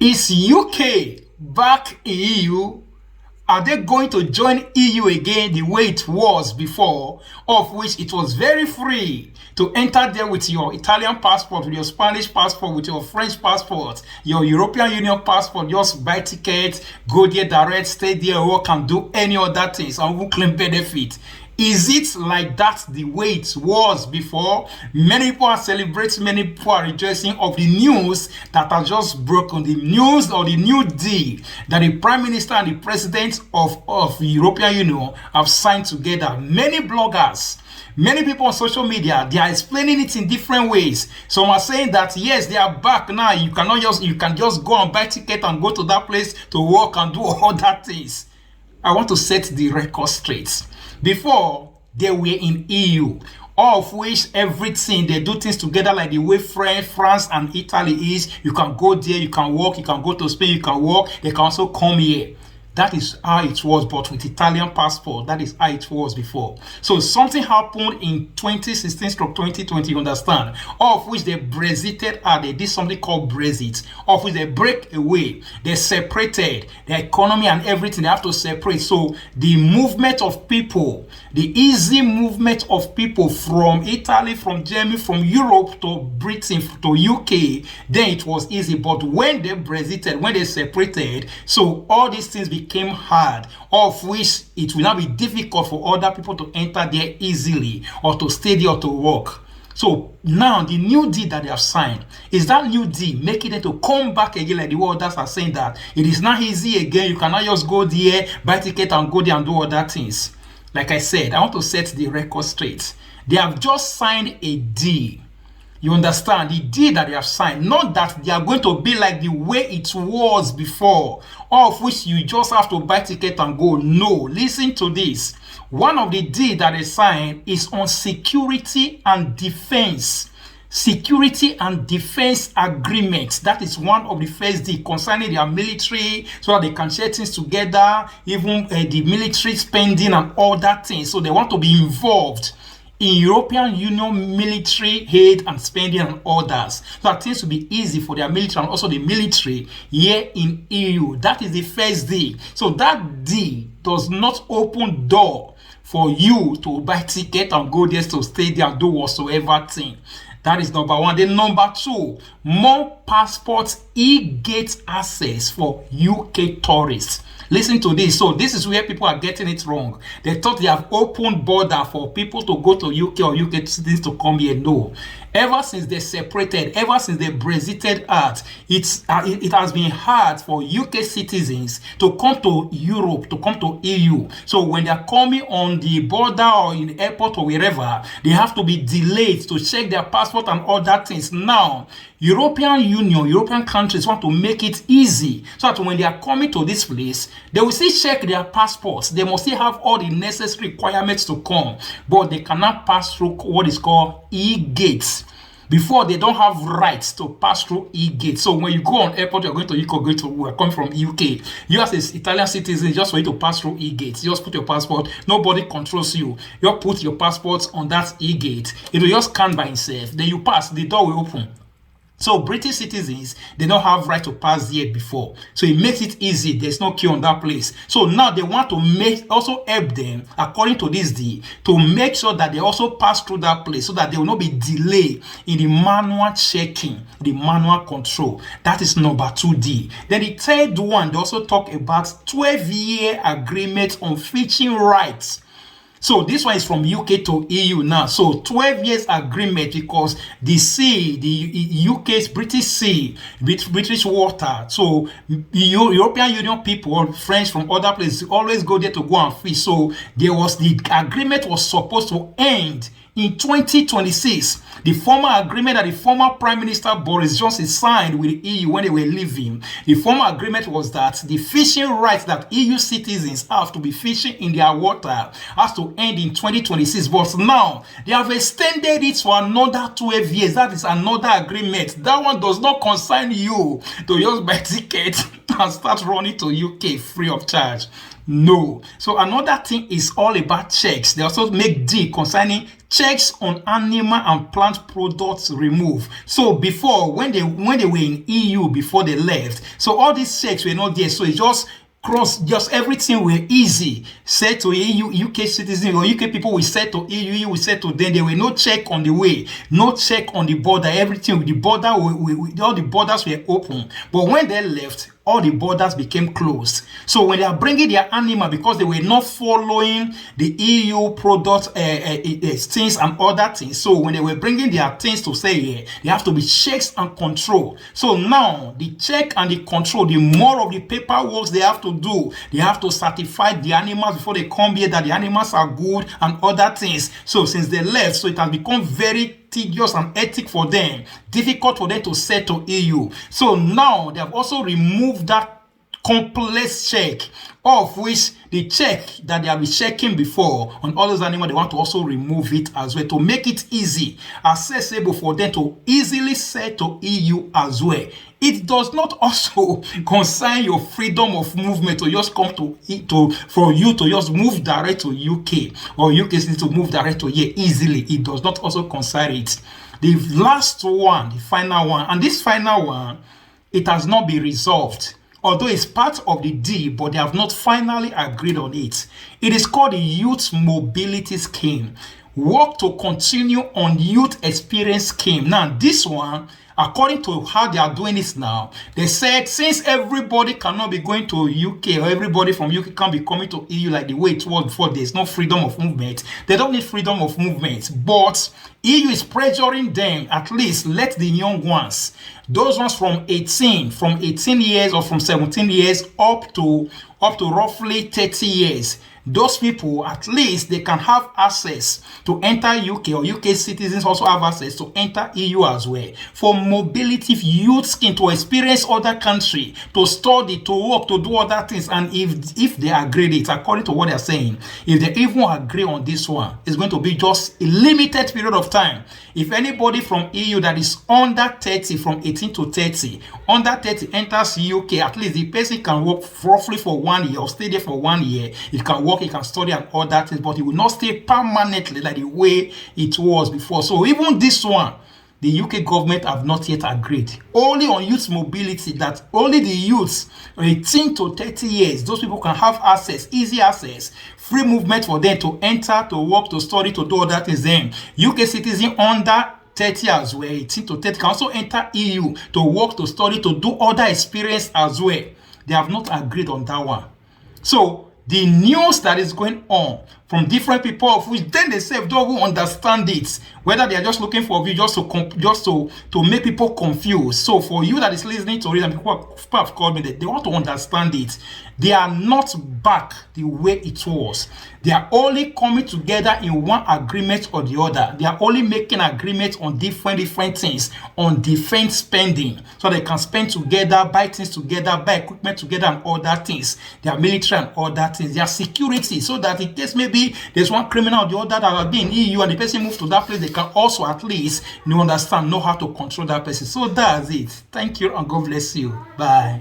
Is UK back in EU? Are they going to join EU again the way it was before, of which it was very free to enter there with your Italian passport, with your Spanish passport, with your French passport, your European Union passport, just buy tickets, go there direct, stay there, work and do any other things and who claim benefit? Is it like that the way it was before? Many people are celebrating, many people are rejoicing of the news that has just broken, the news or the new deal that the Prime Minister and the President of the European Union have signed together. Many bloggers, many people on social media, they are explaining it in different ways. Some are saying that yes, they are back now. You can just go and buy ticket and go to that place to work and do other things. I want to set the record straight. Before, they were in EU, all of which everything, they do things together like the way France and Italy is. You can go there, you can work, you can go to Spain, you can work, they can also come here. That is how it was, but with Italian passport, that is how it was before. So something happened in 2016-2020, you understand, of which they Brexited out. They did something called Brexit, of which they break away. They separated the economy and everything. They have to separate. So the movement of people, the easy movement of people from Italy, from Germany, from Europe to Britain, to UK, then it was easy. But when they Brexited, when they separated, so all these things became hard, of which it will now be difficult for other people to enter there easily or to stay there or to work. So now the new deal that they have signed is that new deal making it to come back again, like the others are saying that it is not easy again. You cannot just go there, buy ticket and go there and do other things. Like I said, I want to set the record straight. They have just signed a deal. You understand? The deal that they have signed, not that they are going to be like the way it was before, all of which you just have to buy ticket and go. No, listen to this. One of the deals that they signed is on security and defense. Security and defense agreement. That is one of the first deal concerning their military, so that they can share things together, even the military spending and all that things. So they want to be involved in European Union military aid and spending and others, so that things will be easy for their military and also the military here in EU. That is the first deal. So that deal does not open door for you to buy ticket and go there to stay there and do whatsoever thing. That is number one. Then number two, more passports e-gate access for UK tourists. Listen to this. So this is where people are getting it wrong. They thought they have opened border for people to go to UK or UK citizens to come here. No. Ever since they separated, ever since they Brexited out, it has been hard for UK citizens to come to Europe, to come to EU. So when they are coming on the border or in the airport or wherever, they have to be delayed to check their passport and all that things. Now, European Union, European countries want to make it easy so that when they are coming to this place, they will still check their passports. They must still have all the necessary requirements to come, but they cannot pass through what is called e-gates. Before, they don't have rights to pass through e-gate. So when you go on airport, you're going to UK, we're coming from UK. You as an Italian citizen, just for you to pass through e-gate. Just put your passport. Nobody controls you. You put your passport on that e-gate. It will just scan by itself. Then you pass. The door will open. So British citizens, they don't have right to pass here before. So it makes it easy. There's no queue on that place. So now they want to also help them, according to this deal, to make sure that they also pass through that place so that there will not be delay in the manual checking, the manual control. That is number 2D. Then the third one, they also talk about 12-year agreement on fishing rights. So this one is from UK to EU now. So 12 years agreement, because the sea, the UK's British sea, British water. So European Union people, French from other places, always go there to go and fish. So the agreement was supposed to end in 2026. The former agreement that the former Prime Minister Boris Johnson signed with the EU when they were leaving, the former agreement was that the fishing rights that EU citizens have to be fishing in their water has to end in 2026. But now, they have extended it for another 12 years. That is another agreement. That one does not concern you to just buy tickets and start running to UK free of charge. No. So another thing is all about checks. They also make deal concerning checks on animal and plant products removed. So before, when they were in EU before they left, so all these checks were not there. So it just everything were easy. Said to EU, UK citizens or UK people, we said to EU, we said to them. There were no check on the way, no check on the border. Everything, the border, all the borders were open. But when they left, all the borders became closed. So when they are bringing their animal, because they were not following the EU product things and other things, so when they were bringing their things to say here, they have to be checks and control. So now the check and the control, the more of the paperwork they have to do, they have to certify the animals before they come here that the animals are good and other things. So since they left, so it has become very tedious and hectic for them, difficult for them to set to EU. So now they have also removed that complex check, of which the check that they have been checking before on all those animals, they want to also remove it as well to make it easy, accessible for them to easily set to EU as well. It does not also concern your freedom of movement to just come for you to just move direct to UK or UK to move direct to here easily. It does not also concern it. The last one, the final one, and this final one, it has not been resolved. Although it's part of the deal, but they have not finally agreed on it. It is called the Youth Mobility Scheme. Work to continue on Youth Experience Scheme. Now, this one, according to how they are doing it now, they said since everybody cannot be going to UK or everybody from UK can't be coming to EU like the way it was before, there's no freedom of movement. They don't need freedom of movement, but EU is pressuring them, at least let the young ones, those ones from 18 years or from 17 years up to roughly 30 years, those people, at least they can have access to enter UK, or UK citizens also have access to enter EU as well. For mobility youth scheme, to experience other country, to study, to work, to do other things. And if they agree it, according to what they're saying, if they even agree on this one, it's going to be just a limited period of time. If anybody from EU that is under 30, from 18 to 30, under 30 enters UK, at least the person can work roughly for 1 year or stay there for 1 year. It can work, it can study and all that things, but it will not stay permanently like the way it was before. So even this one, the UK government have not yet agreed. Only on youth mobility, that only the youths 18 to 30 years, those people can have access, easy access, free movement for them to enter, to work, to study, to do other things. Then UK citizen under 30 as well, 18 to 30 can also enter EU to work, to study, to do other experience as well. They have not agreed on that one. So the news that is going on from different people, of which then they say don't even understand it, whether they are just looking for you just to make people confused. So for you that is listening to it, and people have called me, they want to understand it. They are not back the way it was. They are only coming together in one agreement or the other. They are only making agreements on different things, on defense spending, so they can spend together, buy things together, buy equipment together and other things. Their military and other things, their security, so that in case maybe there's one criminal or the other that has been in EU and the person moves to that place, they can also at least know how to control that person. So that's it. Thank you and God bless you. Bye.